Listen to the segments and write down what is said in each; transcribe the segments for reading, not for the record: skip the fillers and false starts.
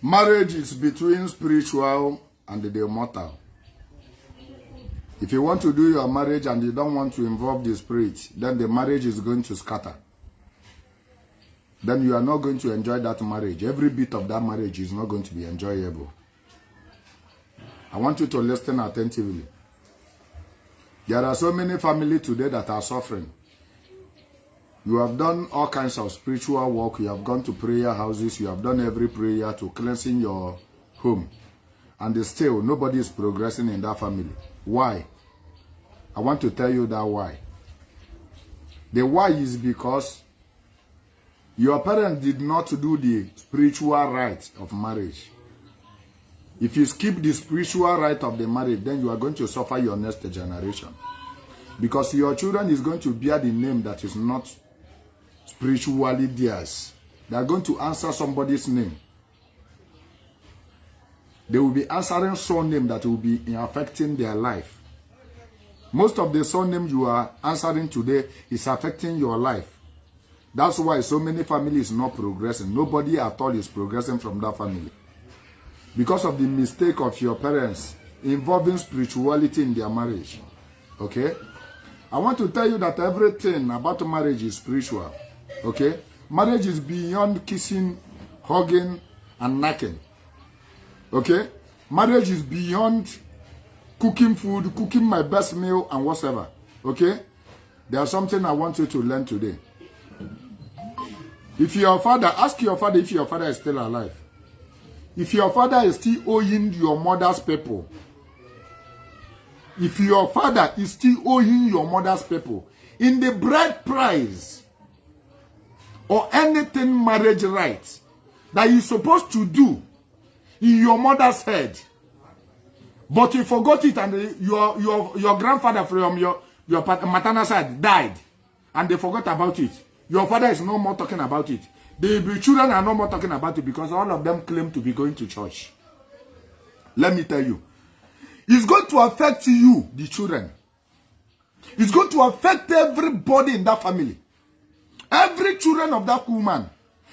Marriage is between spiritual and the mortal. If you want to do your marriage and you don't want to involve the spirit, then the marriage is going to scatter. Then you are not going to enjoy that marriage. Every bit of that marriage is not going to be enjoyable. I want you to listen attentively. There are so many families today that are suffering. You have done all kinds of spiritual work. You have gone to prayer houses. You have done every prayer to cleansing your home. And still, nobody is progressing in that family. Why? I want to tell you that why. The why is because your parents did not do the spiritual rite of marriage. If you skip the spiritual rite of the marriage, then you are going to suffer your next generation. Because your children is going to bear the name that is not spiritually theirs. They are going to answer somebody's name. They will be answering surname that will be affecting their life. Most of the surname you are answering today is affecting your life. That's why so many families not progressing. Nobody at all is progressing from that family. Because of the mistake of your parents involving spirituality in their marriage. Okay? I want to tell you that everything about marriage is spiritual. Okay? Marriage is beyond kissing, hugging, and knocking. Okay? Marriage is beyond cooking food, cooking my best meal, and whatever. Okay? There's something I want you to learn today. If your father, ask your father if your father is still alive. If your father is still owing your mother's people, if your father is still owing your mother's people in the bride price or anything marriage rights that you're supposed to do in your mother's head, but you forgot it and your grandfather from your maternal side died and they forgot about it. Your father is no more talking about it. The children are no more talking about it because all of them claim to be going to church. Let me tell you. It's going to affect you, the children. It's going to affect everybody in that family. Every children of that woman.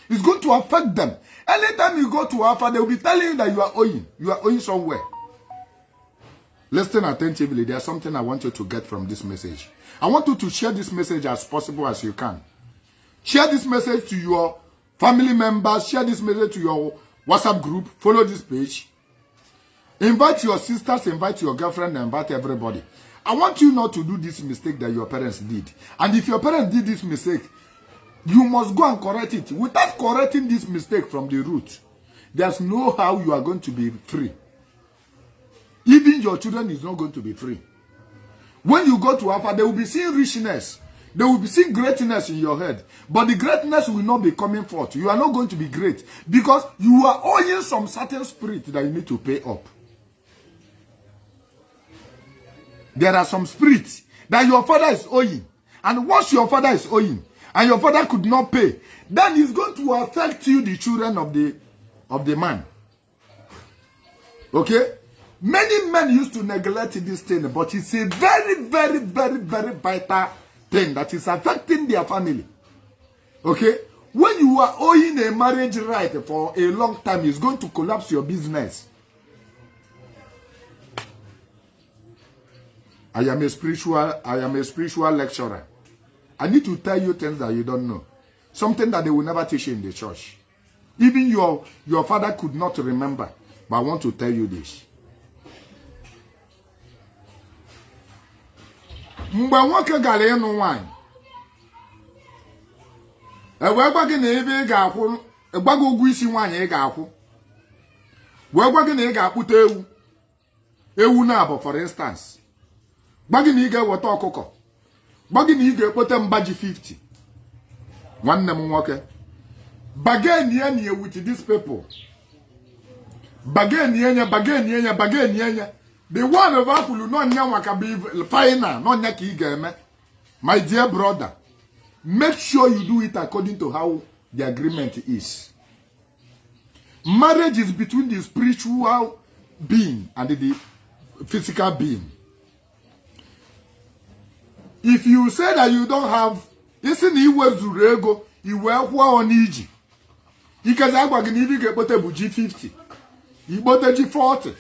It's going to affect them. Anytime you go to Alpha, they will be telling you that you are owing. You are owing somewhere. Listen attentively. There's something I want you to get from this message. I want you to share this message as possible as you can. Share this message to your family members. Share this message to your WhatsApp group. Follow this page. Invite your sisters, invite your girlfriend, invite everybody. I want you not to do this mistake that your parents did. And if your parents did this mistake, you must go and correct it. Without correcting this mistake from the root, there's no how you are going to be free. Even your children is not going to be free. When you go to Alpha, they will be seeing richness. They will be seeing greatness in your head. But the greatness will not be coming forth. You are not going to be great. Because you are owing some certain spirit that you need to pay up. There are some spirits that your father is owing. And once your father is owing, and your father could not pay, then it's going to affect you, the children of the man. Okay? Many men used to neglect this thing, but it's a very, very, very, very vital thing that is affecting their family. Okay? When you are owing a marriage right for a long time, it's going to collapse your business. I am a spiritual lecturer. I need to tell you things that you don't know. Something that they will never teach you in the church. Even your father could not remember. But I want to tell you this. Mgbe nwoke gara ịnụ nwanyị, wee gwa gị na ebe ị ga-akwụ, gwa gị ụgwọ isi nwanyị ị ga-akwụ. Wee gwa gị na ị ga-akpụta ewu na-abụ for instance. Gwa gị na ị ga-eweta ọkụkọ. Gwa gị na ị ga-ekpote mbaji 50. Nwanne m nwoke. Bargain ye with these people. Bargain ye. The one of Apple no nya can be final, no nya ki game. My dear brother, make sure you do it according to how the agreement is. Marriage is between the spiritual being and the physical being. If you say that you don't have, isn't he was Zurego, you were on Iji. You can have a G50. Igboteji 40.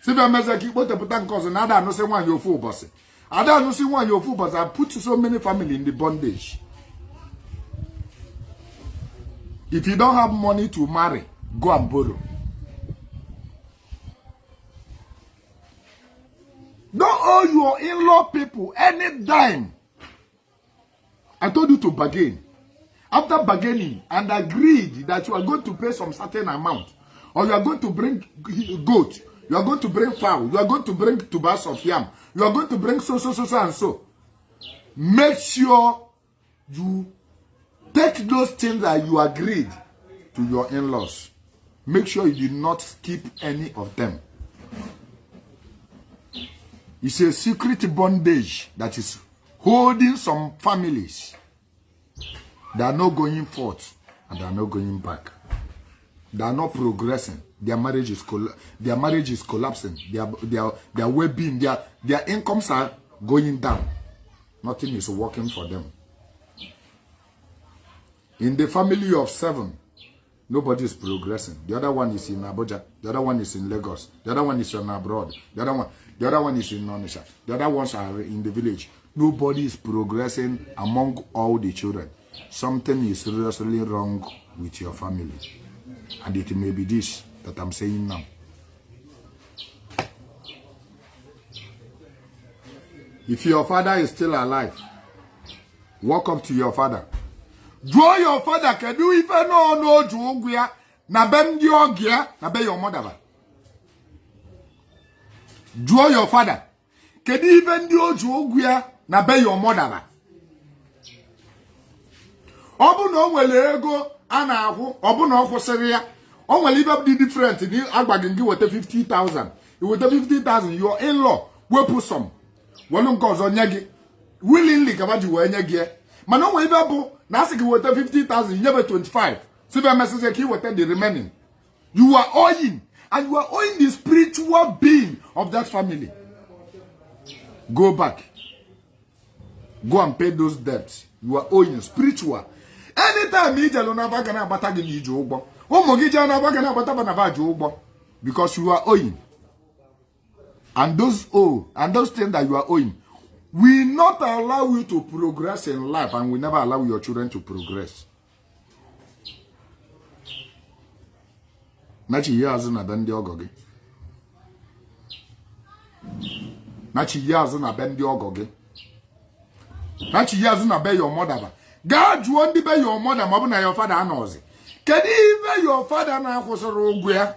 Sibe mezeki igbote puta nkozi na ada anusi nwanyi ofu ụbọchị. Ada anusi nwanyi ofu ụbọchị and put so many family in the bondage. If you don't have money to marry, go and borrow. Don't owe your in-law people any dime. I told you to bargain. After bargaining and agreed that you are going to pay some certain amount, or you are going to bring goat, you are going to bring fowl, you are going to bring tubers of yam, you are going to bring so and so. Make sure you take those things that you agreed to your in-laws. Make sure you did not skip any of them. It's a secret bondage that is holding some families. They are not going forth and they are not going back. They are not progressing. Their marriage is collapsing. Their well-being, their incomes are going down. Nothing is working for them. In the family of 7, nobody is progressing. The other one is in Abuja. The other one is in Lagos. The other one is in abroad. The other one is in Onisha. The other ones are in the village. Nobody is progressing among all the children. Something is seriously wrong with your family. And it may be this that I'm saying now. If your father is still alive, walk up to your father. Draw your father, can you even know Jugya? Na bem diogia, na be your mother. Draw your father. Can you even do Jugya? Na be your mother. Obu no nwele ego ana ahu, obu no kwusiri ya. O nwele ibe be different ni agbagin with 50,000. You with 50,000 your in-law we put some. Wonu nko ozo nyegi. Willingly kabaji we nyegi. Man o nwele ibe na asiki with 50,000 you never 25. So the message ki with the remaining. You are owing and you are owing the spiritual being of that family. Go back. Go and pay those debts. You are owing spiritual. Anytime you jalo na baga na bata gi ni jo ugbo. Omo gi jalo na baga na bata na ba jo ugbo because you are owing. And those things that you are owing will not allow you to progress in life and will never allow your children to progress. Nachi yazu na bendi ogogi. Nachi yazu na bendi ogogi. Nachi yazu na be your mother. God you want to be your mother, mabu na your father knows. Can even your father na akwosoro ogwe ya?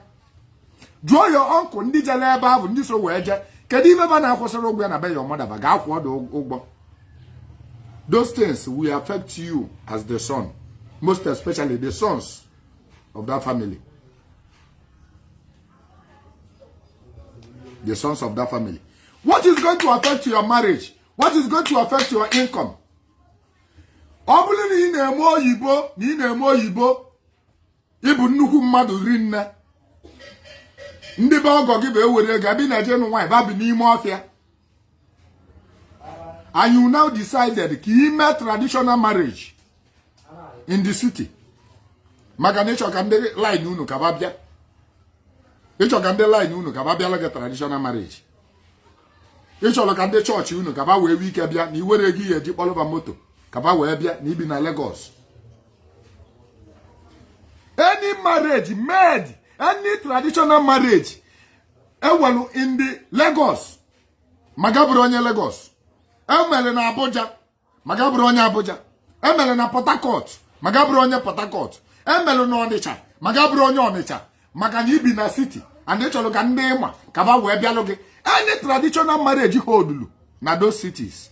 Draw your uncle ndi jale abavu ndi so weje. Can even na akwosoro ogwe na be your mother ba ga akwodo ogbo. Those things will affect you as the son, most especially the sons of that family. The sons of that family. What is going to affect your marriage? What is going to affect your income? Obulu ni na-eme oyibo, ni na-eme oyibo. Ibu nnukwu mmadụ rinne. Ndị be ogo gị be ewere ga bi na je no nwa ba bi n'ime ofia. And you now decided ki ime traditional marriage in the city. Maka na ịchọ ka ndị line unu ka ba bịa. Ịchọ ka ndị line unu ka ba bịa la traditional marriage. Ịchọ ka ndị church unu ka ba wee ike bịa na iwere gị ya eji kpọlọba moto. Kaba we bia ni bi na Lagos. Any marriage made, any traditional marriage, ewelu in the Lagos, magaburu onye Lagos. Emele na Abuja, magaburu onye Abuja. Emele na Port Harcourt, magaburu onye Port Harcourt. Emele na Onitsha, magaburu onye Onitsha. Maka ni bi na city, and they cholo ka ndị ma kaba we bia loge. Any traditional marriage hold na those cities.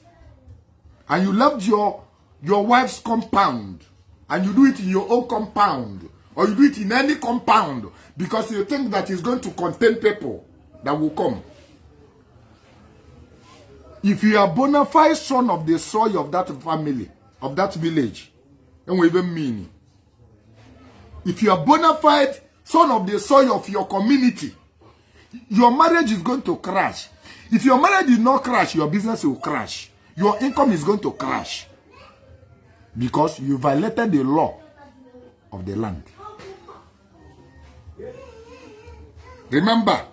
And you left your wife's compound and you do it in your own compound or you do it in any compound because you think that it's going to contain people that will come. If you are bona fide son of the soil of that family, of that village, and we even mean, if you are bona fide son of the soil of your community, your marriage is going to crash. If your marriage did not crash, your business will crash. Your income is going to crash. Because you violated the law of the land. Remember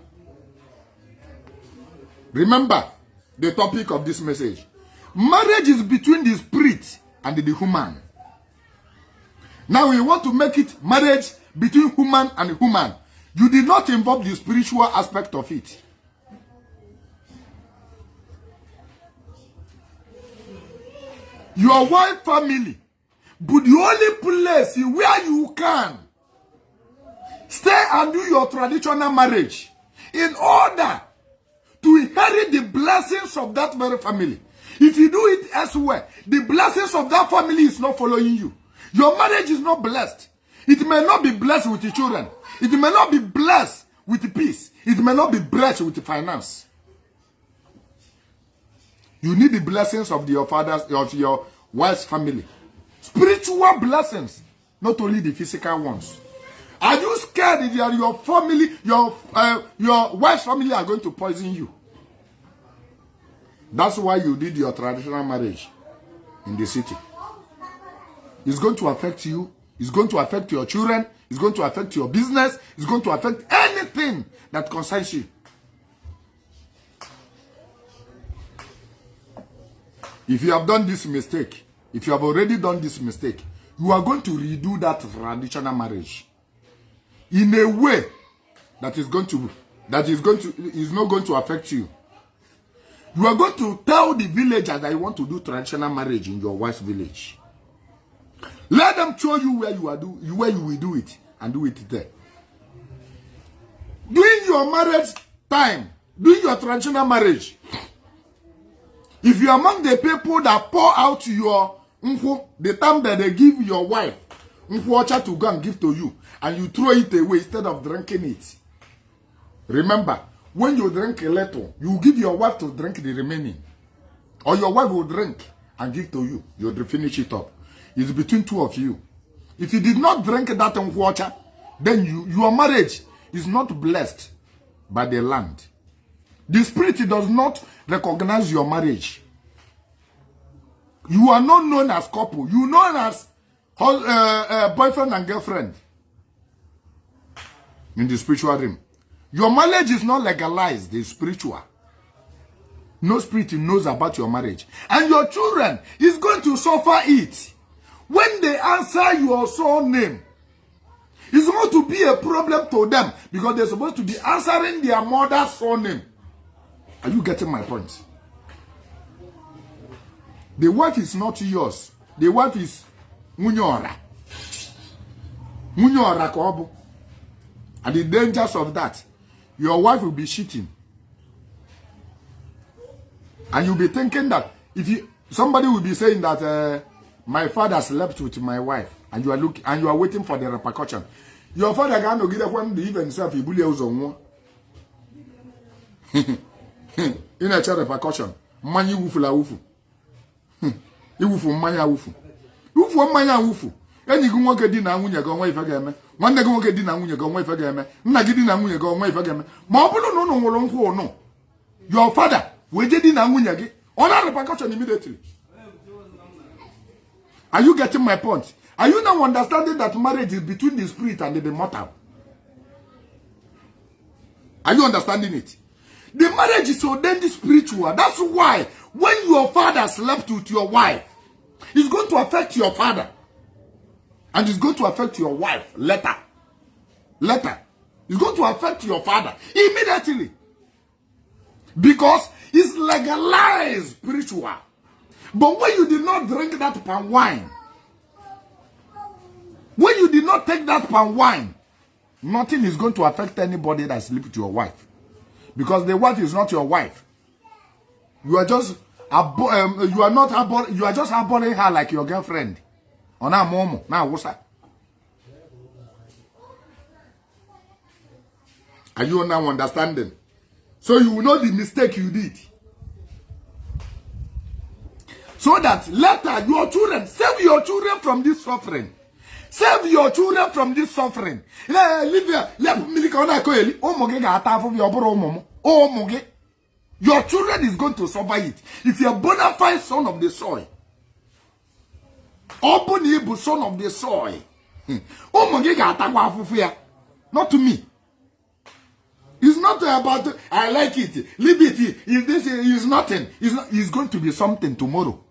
the topic of this message. Marriage is between the spirit and the human. Now we want to make it marriage between human and human. You did not involve the spiritual aspect of it. Your wife family, but the only place where you can stay and do your traditional marriage in order to inherit the blessings of that very family. If you do it elsewhere, the blessings of that family is not following you. Your marriage is not blessed. It may not be blessed with the children. It may not be blessed with peace. It may not be blessed with finance. You need the blessings of your father's, of your wife's family. Spiritual blessings, not only the physical ones. Are you scared that your family, your wife's family are going to poison you? That's why you did your traditional marriage in the city. It's going to affect you. It's going to affect your children. It's going to affect your business. It's going to affect anything that concerns you. If you have done this mistake, if you have already done this mistake, you are going to redo that traditional marriage in a way that is not going to affect you. You are going to tell the villagers that you want to do traditional marriage in your wife's village. Let them show you where you will do it, and do it there. During your marriage time, during your traditional marriage, if you are among the people that pour out your the time that they give your wife water to go and give to you, and you throw it away instead of drinking it. Remember, when you drink a little, you give your wife to drink the remaining. Or your wife will drink and give to you. You'll finish it up. It's between two of you. If you did not drink that water, then your marriage is not blessed by the land. The spirit does not recognize your marriage. You are not known as couple. You are known as boyfriend and girlfriend in the spiritual realm. Your marriage is not legalized, it's spiritual. No spirit knows about your marriage. And your children is going to suffer it. When they answer your surname, it's going to be a problem to them because they're supposed to be answering their mother's surname. Are you getting my point? The wife is not yours. The wife is Munyora. Munyora Kobu. And the dangers of that, your wife will be cheating. And you'll be thinking that somebody will be saying that my father slept with my wife, and you are waiting for the repercussion. Your father can't get up when the even himself he bully us on one. In a child repercussion, money wufu la wufu. Wufu manya wufu. Wufu manya wufu. Any good work did now when you're going away for game. One day go get dinner when you're going away for game. Not getting now when you're going away for game. Marble no. Your father, we did dinner when you get on a repercussion immediately. Are you getting my point? Are you now understanding that marriage is between the spirit and the mortal? Are you understanding it? The marriage is ordained spiritual. That's why when your father slept with your wife, it's going to affect your father. And it's going to affect your wife later. It's going to affect your father immediately. Because it's legalized spiritual. But when you did not drink that palm wine, when you did not take that palm wine, nothing is going to affect anybody that sleeps with your wife. Because the wife is not your wife. You are just you are just harboring her like your girlfriend. On our momo. Now what's that? Are you now understanding? So you will know the mistake you did. So that later your children, save your children from this suffering. Save your children from this suffering. Your children is going to suffer it. If you're a bona fide son of the soil, son of the soil, not to me. not about, I like it, leave it. This is nothing. It's going to be something tomorrow.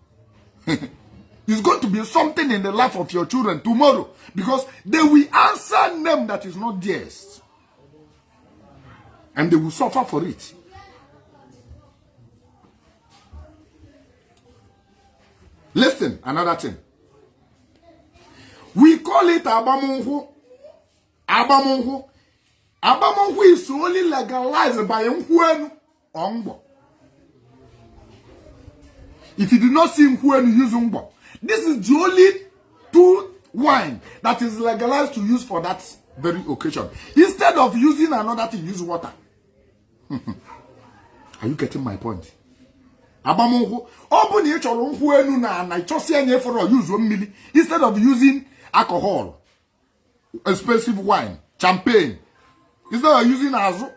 It's going to be something in the life of your children tomorrow. Because they will answer name that is not theirs. And they will suffer for it. Listen, another thing. We call it Abamonhu. Abamonhu. Abamonhu is only legalized by Nkwenu Ongbo. If you do not see Nkwenu use Ongbo, this is the only two wine that is legalized to use for that very occasion. Instead of using another thing, use water. Are you getting my point? Abamonhu. Open your Nkwenu na chosi anye for use 1 milli instead of using alcohol, expensive wine, champagne. Instead of using azu.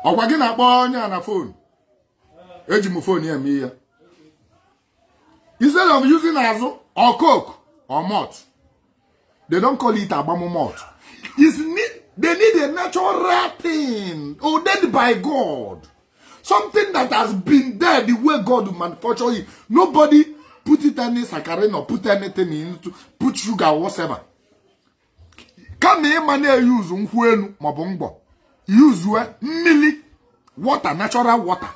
Okwagi na akpọ onye na phone. Eji mu phone here me here. Instead of using azu or coke or malt, they don't call it abamu malt. They need a natural thing ordained by God. Something that has been there the way God manufactured it. Nobody put it any saccharin or put anything into, put sugar or whatever. Can a man use Nkwenu mabongbo? Use milli water, natural water.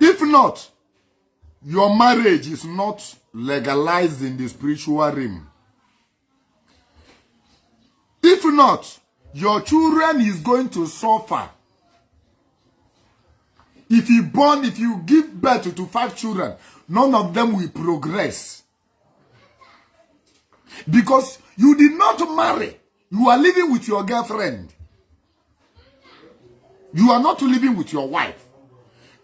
If not, your marriage is not legalized in the spiritual realm. If not, your children is going to suffer. If you give birth to 5 children, none of them will progress. Because you did not marry. You are living with your girlfriend. You are not living with your wife.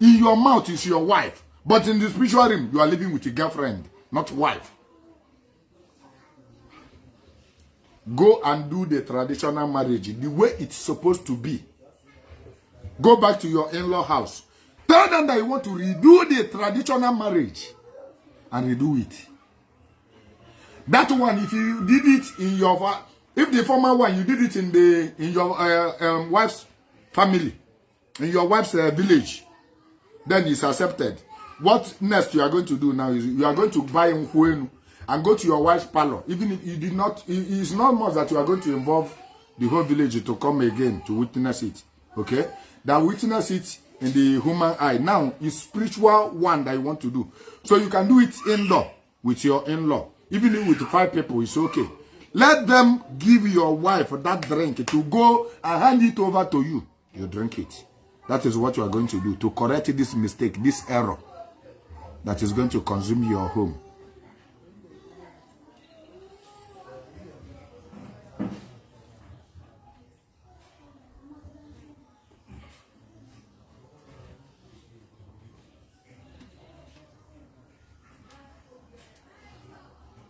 In your mouth is your wife. But in the spiritual realm, you are living with your girlfriend, not wife. Go and do the traditional marriage the way it's supposed to be. Go back to your in-law house. Tell them that you want to redo the traditional marriage and redo it. That one, if you did it in your, if the former one you did it in your wife's family, in your wife's village, then it's accepted. What next you are going to do now is you are going to buy Nkwenu and go to your wife's parlor. Even if you did not, it's not much that you are going to involve the whole village to come again to witness it. Okay? That witness it in the human eye. Now, it's spiritual one that you want to do. So you can do it indoor with your in-law. Even if with 5 people, it's okay. Let them give your wife that drink to go and hand it over to you. You drink it. That is what you are going to do to correct this mistake, this error that is going to consume your home.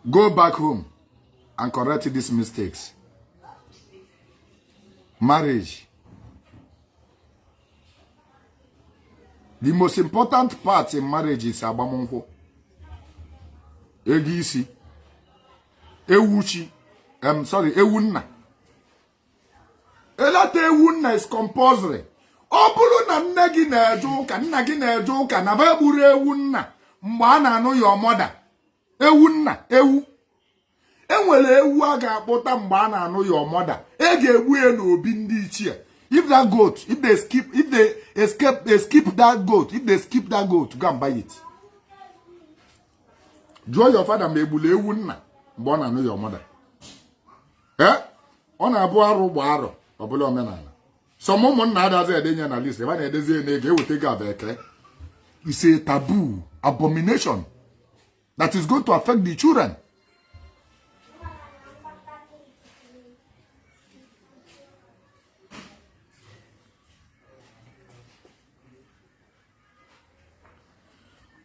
Go back home and correct these mistakes. Marriage. The most important part in marriage is Abamonho. Egisi. Ewuchi. Ewunna. Elate ewunna is compulsory. Obulu na nnegi na ejuka, nna gi na ejuka, na ba buru ewunna. Mgba na anu your mother. Ewunna, ewu. Enwele ewu aga akpota mgba na anu your mother. Ege egbu e no obi ndi ichie. If that goat, if they skip that goat, if they skip that goat, go and buy it. Joy your father may bule wunna, born and know your mother. Eh? On a boaro boaro, or below menana. Some woman now does a danger at least. If I desire, they will take a vehicle. It's a taboo, abomination that is going to affect the children.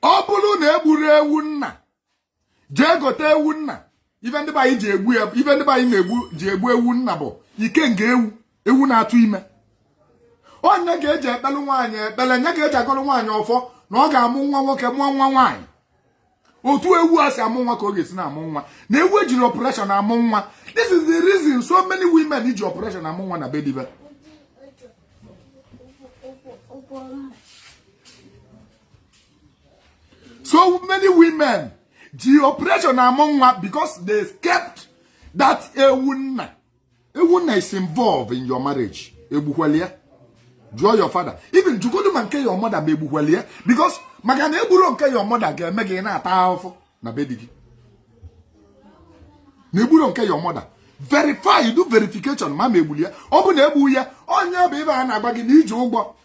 Obulu na egburu ewu nna. Je gote ewu nna. Even the bayi je egbu ewu, even the bayi na-egbu je egbu ewu nna bo. Ike nge ewu na atu ime. Onye ga eje ekpelu nwaanyị ekpele, nya ga eje akọlụ nwaanyị ofo na ọ ga-amụ nwa nwoke mụọ nwa nwaanyị. Otu ewu asị amụ nwa ka ọ ga-esi na amụ nwa. Na ewu ejiri operation amụ nwa. This is the reason so many women iji operation amụ nwa na bedive. So many women the operation among one because they kept that ewuna. Ewuna is involved in your marriage. Ebuhwalia. Draw your father. Even to go to manke your mother be ebuhwalia because magana eburo nke your mother ga mege na atafo na bedigi. Neburo nke your mother. Verify, you do verification ma mebulia. Obu na ebu ya onya be ba na agba gi na ije ugbo.